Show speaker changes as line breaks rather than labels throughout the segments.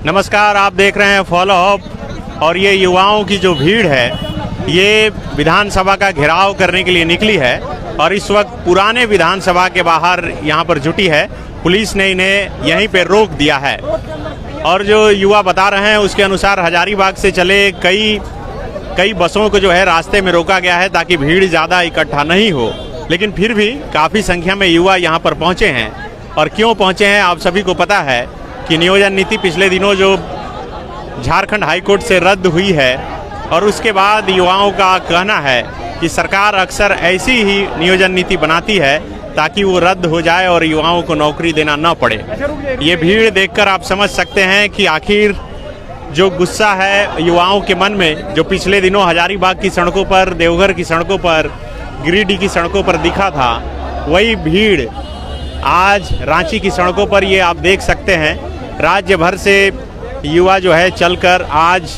नमस्कार, आप देख रहे हैं फॉलो अप। और ये युवाओं की जो भीड़ है ये विधानसभा का घेराव करने के लिए निकली है और इस वक्त पुराने विधानसभा के बाहर यहाँ पर जुटी है। पुलिस ने इन्हें यहीं पे रोक दिया है और जो युवा बता रहे हैं उसके अनुसार हजारीबाग से चले कई बसों को जो है रास्ते में रोका गया है ताकि भीड़ ज़्यादा इकट्ठा नहीं हो, लेकिन फिर भी काफ़ी संख्या में युवा यहाँ पर पहुँचे हैं। और क्यों पहुँचे हैं आप सभी को पता है कि नियोजन नीति पिछले दिनों जो झारखंड हाईकोर्ट से रद्द हुई है और उसके बाद युवाओं का कहना है कि सरकार अक्सर ऐसी ही नियोजन नीति बनाती है ताकि वो रद्द हो जाए और युवाओं को नौकरी देना न पड़े। ये भीड़ देखकर आप समझ सकते हैं कि आखिर जो गुस्सा है युवाओं के मन में, जो पिछले दिनों हजारीबाग की सड़कों पर, देवघर की सड़कों पर, गिरिडीह की सड़कों पर दिखा था, वही भीड़ आज रांची की सड़कों पर ये आप देख सकते हैं। राज्य भर से युवा जो है चलकर आज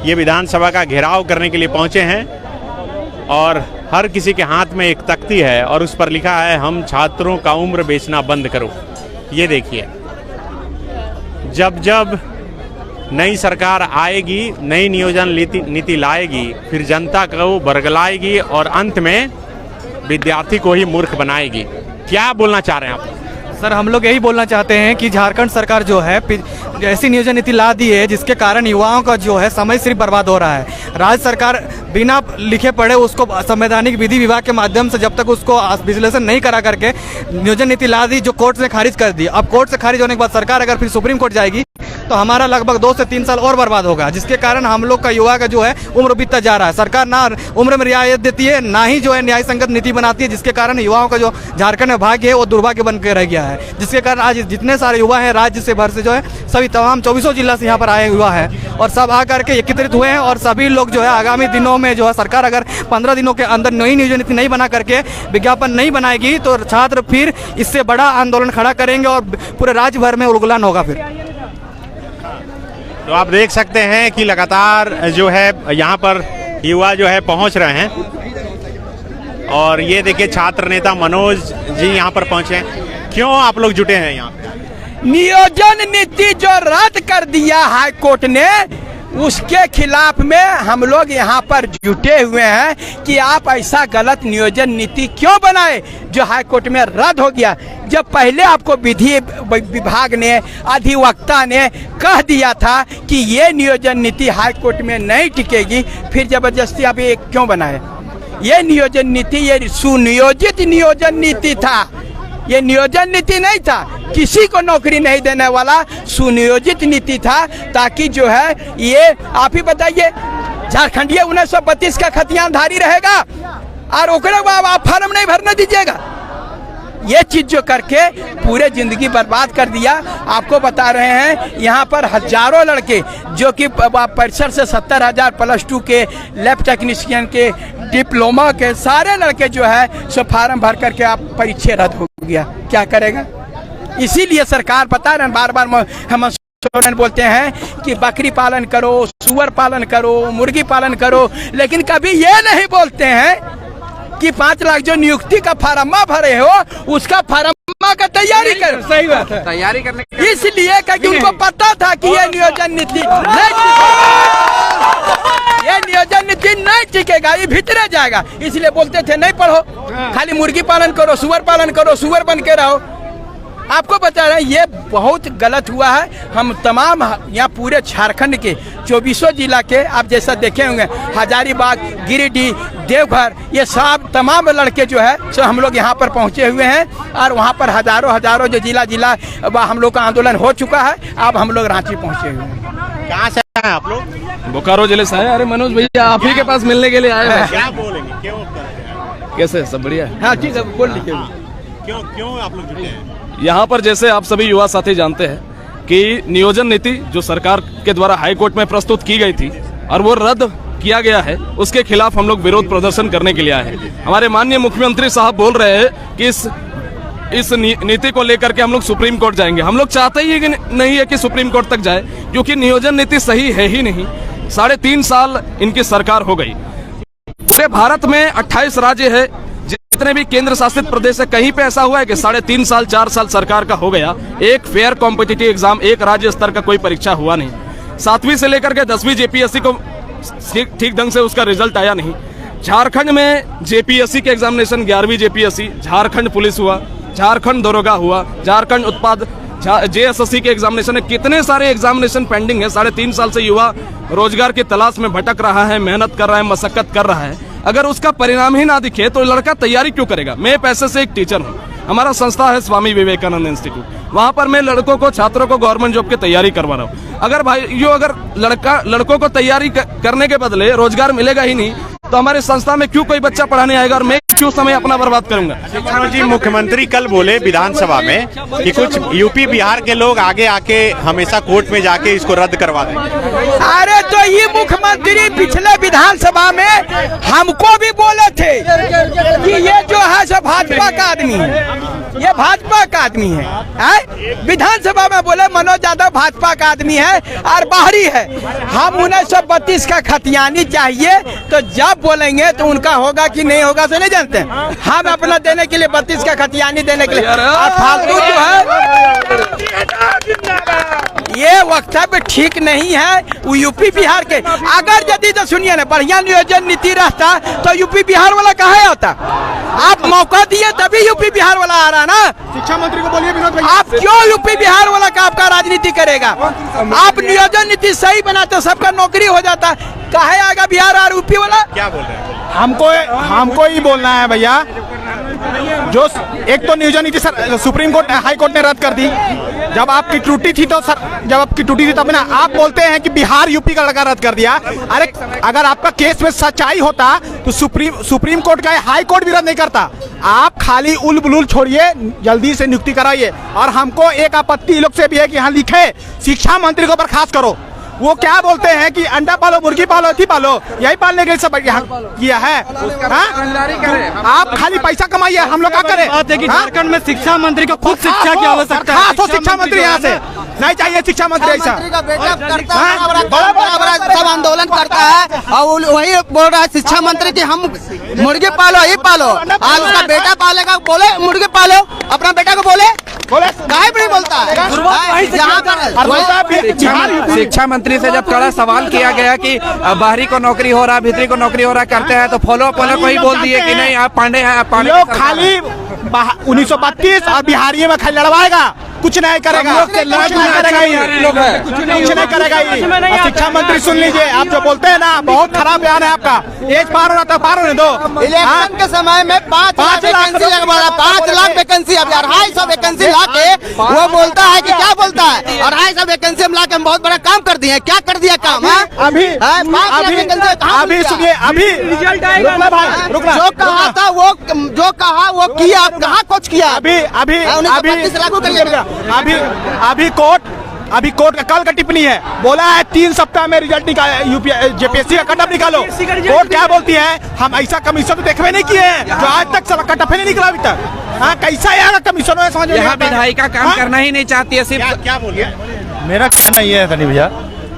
ये विधानसभा का घेराव करने के लिए पहुंचे हैं और हर किसी के हाथ में एक तख्ती है और उस पर लिखा है, हम छात्रों का उम्र बेचना बंद करो। ये देखिए, जब जब नई सरकार आएगी, नई नियोजन नीति लाएगी, फिर जनता को बरगलाएगी और अंत में विद्यार्थी को ही मूर्ख बनाएगी। क्या बोलना चाह रहे हैं आप?
सर, हम लोग यही बोलना चाहते हैं कि झारखंड सरकार जो है ऐसी नियोजन नीति ला दी है जिसके कारण युवाओं का जो है समय सिर्फ बर्बाद हो रहा है। राज्य सरकार बिना लिखे पढ़े उसको संवैधानिक विधि विभाग के माध्यम से जब तक उसको विश्लेषण नहीं करा करके नियोजन नीति ला दी, जो कोर्ट से खारिज कर दी। अब कोर्ट से खारिज होने के बाद सरकार अगर फिर सुप्रीम कोर्ट जाएगी तो हमारा लगभग 2 से 3 साल और बर्बाद होगा, जिसके कारण हम लोग का युवा का जो है उम्र बीतता जा रहा है। सरकार ना उम्र में रियायत देती है, ना ही जो है न्याय संगत नीति बनाती है, जिसके कारण युवाओं का जो झारखंड में भाग्य है वो दुर्भाग्य बन के रह गया है। जिसके कारण आज जितने सारे युवा हैं राज्य से भर से जो है सभी तमाम 24 जिला से यहाँ पर आए युवा है और सब आकर के एकत्रित हुए हैं और सभी लोग जो है आगामी दिनों में जो है सरकार अगर 15 दिनों के अंदर नई नियोजन नीति नहीं बना करके विज्ञापन नहीं बनाएगी तो छात्र फिर इससे बड़ा आंदोलन खड़ा करेंगे और पूरे राज्य भर में उलगुलान होगा। फिर
तो आप देख सकते हैं कि लगातार जो है यहाँ पर युवा जो है पहुँच रहे हैं और ये देखिए छात्र नेता मनोज जी यहाँ पर पहुँचे हैं। क्यों आप लोग जुटे हैं यहाँ पे?
नियोजन नीति जो रद्द कर दिया हाई कोर्ट ने, उसके खिलाफ में हम लोग यहाँ पर जुटे हुए हैं कि आप ऐसा गलत नियोजन नीति क्यों बनाए जो हाई कोर्ट में रद्द हो गया। जब पहले आपको विधि विभाग ने, अधिवक्ता ने कह दिया था कि ये नियोजन नीति हाई कोर्ट में नहीं टिकेगी, फिर जबरदस्ती आप ये क्यों बनाए? ये नियोजन नीति ये सुनियोजित नियोजन नीति था, ये नियोजन नीति नहीं था, किसी को नौकरी नहीं देने वाला सुनियोजित नीति था, ताकि जो है ये आप ही बताइए झारखंडीय 1932 का खतियानधारी रहेगा और ओकरे बाद आप फार्म नहीं भरने दीजिएगा। ये चीज जो करके पूरे जिंदगी बर्बाद कर दिया। आपको बता रहे हैं यहाँ पर हजारों लड़के जो कि परिसर से 70,000 +2 के लैब टेक्नीशियन के, डिप्लोमा के सारे लड़के जो है सो फार्म भर करके आप परीक्षा रद्द हो गया। क्या करेगा? इसीलिए सरकार बता रहे हैं, बार बार हम बोलते हैं कि बकरी पालन करो, सुअर पालन करो, मुर्गी पालन करो, लेकिन कभी ये नहीं बोलते हैं कि 5 लाख जो नियुक्ति का फार्मा भरे हो उसका फार्मा का तैयारी करो। सही बात है, तैयारी करने इसलिए क्योंकि उनको पता था कि ये नियोजन नीति नहीं टिकेगा, ये भीतरे जाएगा, इसलिए बोलते थे नहीं पढ़ो, खाली मुर्गी पालन करो, सुअर पालन करो, सुअर बन के रहो। आपको बता रहे हैं ये बहुत गलत हुआ है। हम तमाम यहाँ पूरे झारखंड के 24 जिला के आप जैसा देखे होंगे, हजारीबाग, गिरिडीह, देवघर, ये सब तमाम लड़के जो है सो हम लोग यहाँ पर पहुँचे हुए हैं और वहाँ पर हजारों जो जिला हम लोग का आंदोलन हो चुका है। अब हम लोग रांची पहुँचे हुए हैं।
कहाँ से हैं आप लोग?
बोकारो जिले से है। अरे मनोज भैया आप ही के पास मिलने के लिए आए हैं।
क्या बोलेंगे? क्यों?
कैसे? सब बढ़िया?
हाँ ठीक है, बोल लीजिए।
क्यों आप लोग जुटे हैं
यहाँ पर? जैसे आप सभी युवा साथी जानते हैं कि नियोजन नीति जो सरकार के द्वारा हाई कोर्ट में प्रस्तुत की गई थी और वो रद्द किया गया है, उसके खिलाफ हम लोग विरोध प्रदर्शन करने के लिए आए हैं। हमारे माननीय मुख्यमंत्री साहब बोल रहे हैं कि इस नीति को लेकर के हम लोग सुप्रीम कोर्ट जाएंगे। हम लोग चाहते ही नहीं है कि सुप्रीम कोर्ट तक जाए, क्योंकि नियोजन नीति सही है ही नहीं। 3.5 साल इनकी सरकार हो गई। पूरे भारत में 28 राज्य है जितने भी केंद्र शासित प्रदेश है, कहीं पे ऐसा हुआ है कि 3.5 साल 4 साल सरकार का हो गया, एक फेयर कॉम्पिटिटिव एग्जाम, एक राज्य स्तर का कोई परीक्षा हुआ नहीं। 7वीं से लेकर के 10वीं जेपीएससी को ठीक ढंग से उसका रिजल्ट आया नहीं। झारखंड में जेपीएससी के एग्जामिनेशन 11वीं जेपीएससी, झारखंड पुलिस हुआ, झारखंड दरोगा हुआ, झारखंड उत्पाद जेएसएससी के एग्जामिनेशन है, कितने सारे एग्जामिनेशन पेंडिंग है। 3.5 साल से युवा रोजगार की तलाश में भटक रहा है, मेहनत कर रहा है, मशक्कत कर रहा है। अगर उसका परिणाम ही ना दिखे तो लड़का तैयारी क्यों करेगा। मैं पैसे से एक टीचर हूँ, हमारा संस्था है स्वामी विवेकानंद इंस्टीट्यूट, वहां पर मैं लड़कों को, छात्रों को गवर्नमेंट जॉब की तैयारी करवा रहा हूँ। अगर भाई अगर लड़कों को तैयारी करने के बदले रोजगार मिलेगा ही नहीं तो हमारे संस्था में क्यों कोई बच्चा पढ़ाने आएगा और मैं क्यों समय अपना बर्बाद करूंगा।
जी, मुख्यमंत्री कल बोले विधानसभा में कि कुछ यूपी बिहार के लोग आगे आके हमेशा कोर्ट में जाके इसको रद्द करवा दें।
अरे तो ये मुख्यमंत्री पिछले विधानसभा में हमको भी बोले थे कि ये जो है सब भाजपा का आदमी है, ये भाजपा का आदमी है। विधानसभा में बोले मनोज यादव भाजपा का आदमी है और बाहरी है। हम 1932 का खतियानी चाहिए, तो जब बोलेंगे तो उनका होगा कि नहीं होगा से नहीं जानते। हम अपना देने के लिए 32 का खतियानी देने के लिए, और फालतू जो है ये वक्तव्य ठीक नहीं है। वो यूपी बिहार के अगर यदि तो सुनिए ना, बढ़िया नियोजन नीति रहता तो यूपी बिहार वाला कहाँ आता। आप मौका दिए तभी यूपी बिहार वाला आ रहा ना।
शिक्षा मंत्री को बोलिए विनोद भाई,
आप क्यों यूपी बिहार वाला का आपका राजनीति करेगा। आप नियोजन नीति सही बनाते सबका नौकरी हो जाता, काहे आएगा बिहार और यूपी वाला।
क्या बोल रहे हैं?
हमको ही बोलना है भैया। जो एक तो नियोजन नीति sir supreme court high court ने रद्द कर दी। जब आपकी त्रुटि थी तो सर, जब आपकी त्रुटि थी तब ना आप बोलते हैं कि बिहार यूपी का लड़का रद्द कर दिया। अरे अगर आपका केस में सच्चाई होता तो सुप्रीम कोर्ट का हाई कोर्ट भी रद्द नहीं करता। आप खाली उल बुलूल छोड़िए, जल्दी से नियुक्ति कराइए। और हमको एक आपत्ति लोग से भी है कि यहाँ लिखे शिक्षा मंत्री को बर्खास्त करो। वो क्या बोलते हैं कि अंडा पालो, मुर्गी पालो, अथी पालो, यही पालने के लिए सब यहाँ किया है। आप खाली पैसा कमाइए, हम लोग क्या करें।
बात है कि झारखंड में शिक्षा मंत्री को खुद शिक्षा की आवश्यकता है।
शिक्षा मंत्री यहाँ से नहीं चाहिए। शिक्षा मंत्री ऐसा
बड़ा सब आंदोलन करता है और वही बोल रहा है शिक्षा मंत्री कि हम मुर्गी पालो, ये पालो। आज उसका बेटा पालेगा, बोले मुर्गी पालो, अपना बेटा को बोले काहे नहीं बोलता है।
शिक्षा मंत्री से जब कड़ा सवाल किया गया कि बाहरी को नौकरी हो रहा, भीतरी को नौकरी हो रहा करते हैं, तो फॉलो को ही बोल दिए कि नहीं आप पांडे हैं, आप पांडे।
खाली 1932 और बिहारी में खाली लड़वाएगा, कुछ नहीं करेगा, कुछ नहीं करेगा। शिक्षा मंत्री सुन लीजिए, आप जो बोलते हैं ना बहुत खराब बयान है आपका। एज पार होना तो पार होने दो।
इलेक्शन के समय में 5 लाख वैकेंसी, अब 250 वैकेंसी ला के वो बोलता है कि क्या बोलता है, 250 वैकेंसी हम ला के हम बहुत बड़ा काम कर दिए। क्या कर दिया काम है
अभी सुनिए, अभी
जो कहा था वो किया, कहाँ कुछ किया।
अभी कोर्ट का कल का टिप्पणी है, बोला है 3 सप्ताह में रिजल्ट निकालो, जेपीएससी का कटअप निकालो। कोर्ट क्या बोलती है, हम ऐसा कमीशन तो देखवे नहीं किए हैं जो आज तक कटअप नहीं निकला अभी तक। हाँ, कैसा है कमीशन है, समझ में
यहाँ विधायी का काम करना ही नहीं चाहती है। सिर्फ
क्या बोलिए।
मेरा कहना ये है सनी भैया,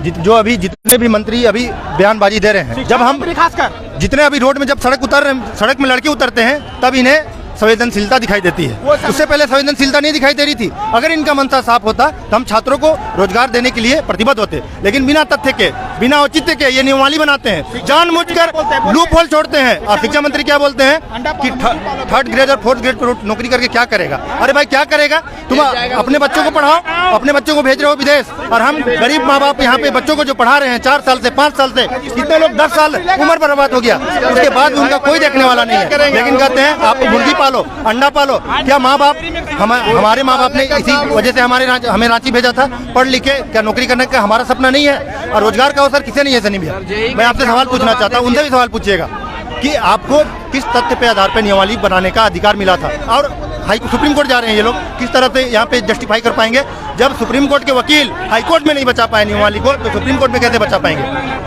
जो अभी जितने भी मंत्री अभी बयानबाजी दे रहे हैं, जब हम
खासकर
जितने अभी रोड में जब सड़क में लड़के उतरते हैं तब इन्हें संवेदनशीलता दिखाई देती है। उससे पहले संवेदनशीलता नहीं दिखाई दे रही थी। अगर इनका मनसा साफ होता तो हम छात्रों को रोजगार देने के लिए प्रतिबद्ध होते, लेकिन बिना तथ्य के, बिना औचित्य के ये नियमावली बनाते हैं, जानबूझकर लूप होल छोड़ते हैं। और शिक्षा मंत्री क्या बोलते हैं कि 3rd ग्रेड और 4th ग्रेड पर नौकरी करके क्या करेगा। अरे भाई क्या करेगा, तुम अपने बच्चों को पढ़ाओ, अपने बच्चों को भेज रहे हो विदेश, और हम गरीब माँ बाप यहाँ पे बच्चों को जो पढ़ा रहे हैं 4 साल से 5 साल से, कितने लोग 10 साल उम्र बर्बाद हो गया, उसके बाद उनका कोई देखने वाला नहीं है। लेकिन कहते हैं आप मुर्गी पालो, अंडा पालो। क्या माँ बाप, हमारे माँ बाप ने इसी वजह से हमें रांची भेजा था पढ़ लिख के, क्या नौकरी करने का हमारा सपना नहीं है। और रोजगार का अवसर किसे नहीं है सनी भैया। मैं आपसे सवाल पूछना चाहता हूँ, उनसे भी सवाल पूछिएगा कि आपको किस तथ्य पे आधार पे नियमावली बनाने का अधिकार मिला था, और सुप्रीम कोर्ट जा रहे हैं ये लोग, किस तरह से यहाँ पे जस्टिफाई कर पाएंगे जब सुप्रीम कोर्ट के वकील हाई कोर्ट में नहीं बचा पाए नियमावली को, तो सुप्रीम कोर्ट में कैसे बचा पाएंगे?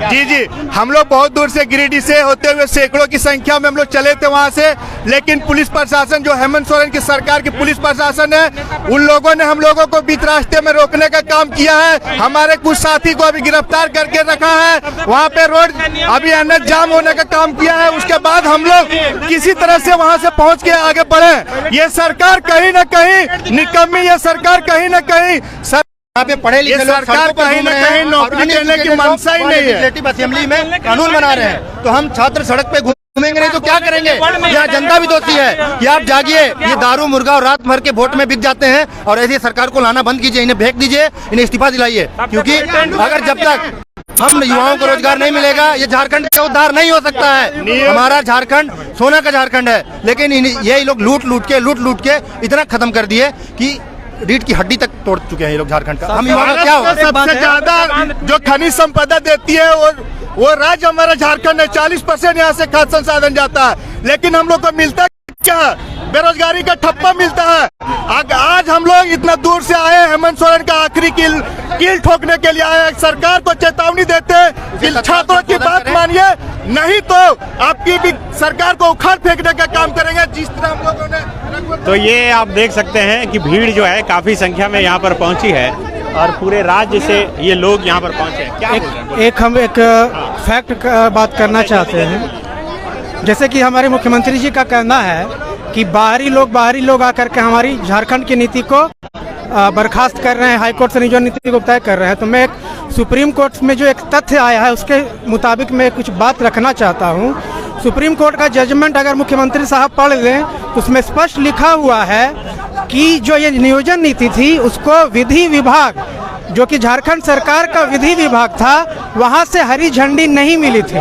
जी जी, हम लोग बहुत दूर से गिरिडीह से होते हुए सैकड़ों की संख्या में हम लोग चले थे वहां से, लेकिन पुलिस प्रशासन जो हेमंत सोरेन की सरकार की पुलिस प्रशासन है, उन लोगों ने हम लोगों को बीच रास्ते में रोकने का काम किया है। हमारे कुछ साथी को अभी गिरफ्तार करके रखा है, वहाँ पे रोड अभी एनएच जाम होने का काम किया है। उसके बाद हम लोग किसी तरह से वहाँ से पहुँच के आगे बढ़े। ये सरकार कहीं न कहीं निकम्मी, ये सरकार कहीं न कहीं
यहाँ पे पढ़े लिखे लोग
सरकार कहीं न कहीं नौकरी देने की मंशा ही नहीं है।
लेजिस्लेटिव असेंबली में कानून बना रहे हैं, तो हम छात्र सड़क पे घूमेंगे नहीं तो क्या करेंगे? यहाँ जनता भी दोषी है कि आप जागिए, ये दारू मुर्गा और रात भर के वोट में बिक जाते हैं, और ऐसी सरकार को लाना बंद कीजिए, इन्हें फेंक दीजिए, इन्हें इस्तीफा दिलाइए। क्योंकि अगर जब तक हम युवाओं को रोजगार नहीं मिलेगा, ये झारखंड का उद्धार नहीं हो सकता है। हमारा झारखंड सोना का झारखंड है, लेकिन ये लोग लूट लूट के इतना खत्म कर दिए कि रीढ़ की हड्डी तक तोड़ चुके हैं ये लोग झारखंड का। हम युवाओं का क्या होगा?
सबसे ज्यादा जो खनिज संपदा देती है वो राज्य हमारा झारखंड है। 40% यहाँ से खाद्य संसाधन जाता है, लेकिन हम लोग को मिलता क्या? बेरोजगारी का ठप्पा मिलता है। आज हम लोग इतना दूर से आए, हेमंत सोरेन का आखिरी कील ठोकने के लिए आए। सरकार को चेतावनी देते हैं कि छात्रों की बात मानिए, नहीं तो आपकी भी सरकार को उखाड़ फेंकने का काम करेंगे, जिस तरह हम लोगों ने।
तो ये आप देख सकते हैं कि भीड़ जो है काफी संख्या में यहाँ पर पहुंची है, और पूरे राज्य से ये लोग यहाँ पर पहुंचे हैं। क्या
हम एक फैक्ट का बात करना चाहते हैं। जैसे कि हमारे मुख्यमंत्री जी का कहना है कि बाहरी लोग आकर के हमारी झारखंड की नीति को बर्खास्त कर रहे हैं, हाई कोर्ट से नियोजन नीति को तय कर रहे हैं। तो मैं एक सुप्रीम कोर्ट में जो एक तथ्य आया है उसके मुताबिक मैं कुछ बात रखना चाहता हूँ। सुप्रीम कोर्ट का जजमेंट अगर मुख्यमंत्री साहब पढ़ लें तो उसमें स्पष्ट लिखा हुआ है कि जो ये नियोजन नीति थी उसको विधि विभाग, जो कि झारखंड सरकार का विधि विभाग था, वहाँ से हरी झंडी नहीं मिली थी।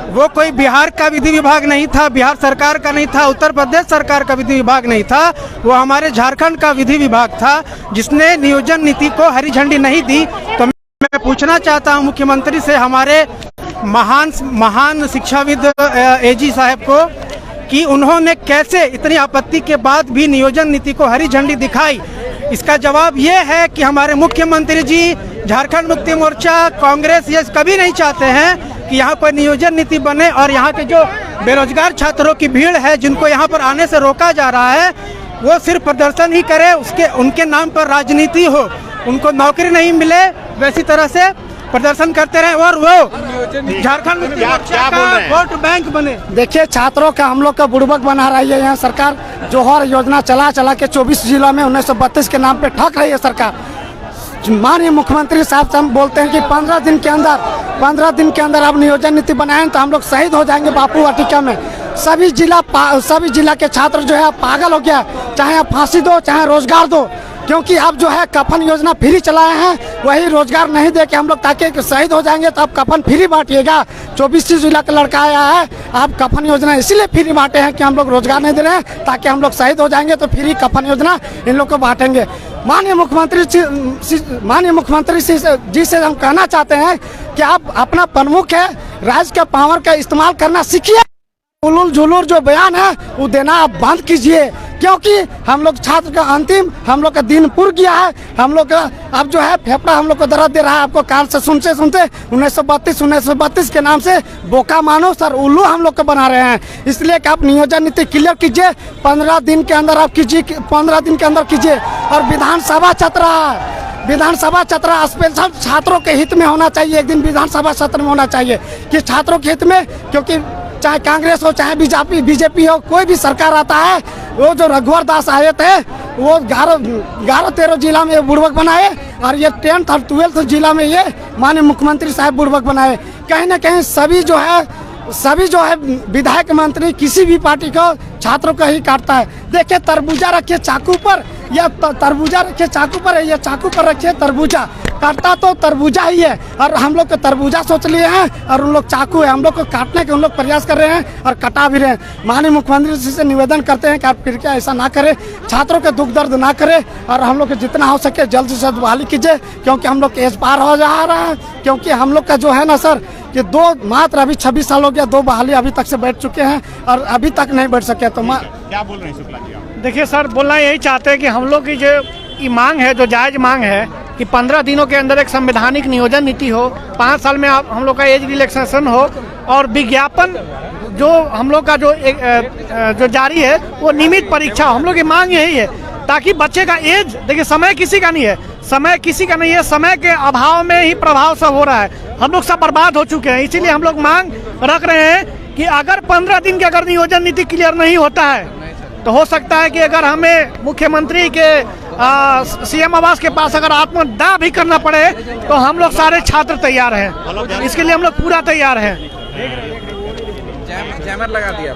वो कोई बिहार का विधि विभाग नहीं था, बिहार सरकार का नहीं था, उत्तर प्रदेश सरकार का विधि विभाग नहीं था, वो हमारे झारखंड का विधि विभाग था जिसने नियोजन नीति को हरी झंडी नहीं दी। तो मैं पूछना चाहता हूं मुख्यमंत्री से, हमारे महान शिक्षाविद एजी साहब को, कि उन्होंने कैसे इतनी आपत्ति के बाद भी नियोजन नीति को हरी झंडी दिखाई। इसका जवाब ये है कि हमारे मुख्यमंत्री जी, झारखंड मुक्ति मोर्चा, कांग्रेस ये कभी नहीं चाहते हैं कि यहाँ कोई नियोजन नीति बने, और यहाँ के जो बेरोजगार छात्रों की भीड़ है जिनको यहाँ पर आने से रोका जा रहा है, वो सिर्फ प्रदर्शन ही करे, उनके नाम पर राजनीति हो, उनको नौकरी नहीं मिले, वैसी तरह से प्रदर्शन करते रहे और वो झारखंड मुक्ति मोर्चा का वोट बैंक बने।
देखिए, छात्रों का हम लोग का बुड़बक बना रही है यहाँ सरकार। जोहर योजना चला के 24 जिलों में 1932 के नाम पे ठग रही है सरकार। माननीय मुख्यमंत्री साहब से हम बोलते हैं कि 15 दिन के अंदर आप नियोजन नीति बनाएं तो हम लोग शहीद हो जाएंगे बापू वाटिका में। सभी जिला के छात्र जो है पागल हो गया, चाहे आप फांसी दो चाहे रोजगार दो, क्योंकि आप जो है कफन योजना फ्री चलाए हैं, वही रोजगार नहीं दे के हम लोग, ताकि शहीद हो जाएंगे तो आप कफन फ्री बांटिएगा। 24 जिला का लड़का आया है, आप कफन योजना इसीलिए फ्री बांटे हैं कि हम लोग रोजगार नहीं दे रहे हैं, ताकि हम लोग शहीद हो जाएंगे तो फ्री कफन योजना इन लोग को बांटेंगे। माननीय मुख्यमंत्री जी से हम कहना चाहते हैं कि आप अपना प्रमुख है, राज्य का पावर का इस्तेमाल करना सीखिए। उलूल झुलूर जो बयान है वो देना आप बंद कीजिए, क्योंकि हम लोग छात्र का अंतिम हम लोग का दिन पुर गया है। हम लोग का अब जो है फेफड़ा हम लोग को दर्द दे रहा है। आपको कान से सुनते 1932 के नाम से बोका मानुस और उल्लू हम लोग को बना रहे हैं। इसलिए कि आप नियोजन नीति क्लियर कीजिए, 15 दिन के अंदर आप कीजिए, 15 दिन के अंदर कीजिए। और विधानसभा चतरा स्पेशल छात्रों के हित में होना चाहिए। एक दिन विधानसभा सत्र में होना चाहिए कि छात्रों के हित में, क्योंकि चाहे कांग्रेस हो चाहे बीजेपी हो, कोई भी सरकार आता है, वो जो रघुवर दास आए थे वो 11-13 जिला में बुड़बक बनाए, और ये 10th और 12th जिला में ये माननीय मुख्यमंत्री साहब बुड़बक बनाए। कहीं ना कहीं सभी जो है विधायक मंत्री किसी भी पार्टी को छात्रों का ही काटता है। देखिए, तरबूजा रखिए चाकू पर, या तरबूजा रखिए चाकू पर, या चाकू पर रखिए तरबूजा, काटता तो तरबूजा ही है। और हम लोग को तरबूजा सोच लिए हैं और उन लोग चाकू है, हम लोग को काटने के उन लोग प्रयास कर रहे हैं और कटा भी रहे हैं। माननीय मुख्यमंत्री जी से निवेदन करते हैं कि आप फिर क्या ऐसा ना करें, छात्रों के दुख दर्द ना करें, और हम लोग को जितना हो सके जल्द से जल्द बहाली कीजिए, क्योंकि हम लोग के एज पार हो जा रहा है। क्योंकि हम लोग का जो है ना सर, कि मात्र अभी 26 साल हो गया, 2 बहाली अभी तक से बैठ चुके हैं और अभी तक नहीं बैठ सके। तो
क्या बोल रहे हैं शुक्ला जी आप?
देखिए सर, बोलना यही चाहते हैं कि हम लोग की जो
की मांग है, जो जायज मांग है कि 15 दिनों के अंदर एक संवैधानिक नियोजन नीति हो, 5 साल में हम लोग का एज रिलैक्सेशन हो, और विज्ञापन जो हम लोग का जो जारी है वो नियमित परीक्षा, हम लोग की मांग यही है ताकि बच्चे का एज, देखिए समय किसी का नहीं है, समय किसी का नहीं है, समय के अभाव में ही प्रभाव सब हो रहा है, हम लोग सब बर्बाद हो चुके हैं। इसीलिए हम लोग मांग रख रहे हैं कि अगर 15 दिन के अगर नियोजन नीति क्लियर नहीं होता है तो हो सकता है कि अगर हमें मुख्यमंत्री के सीएम आवास के पास अगर आत्मदाह भी करना पड़े तो हम लोग सारे छात्र तैयार हैं, इसके लिए हम लोग पूरा तैयार हैं।
जैमर लगा दिया।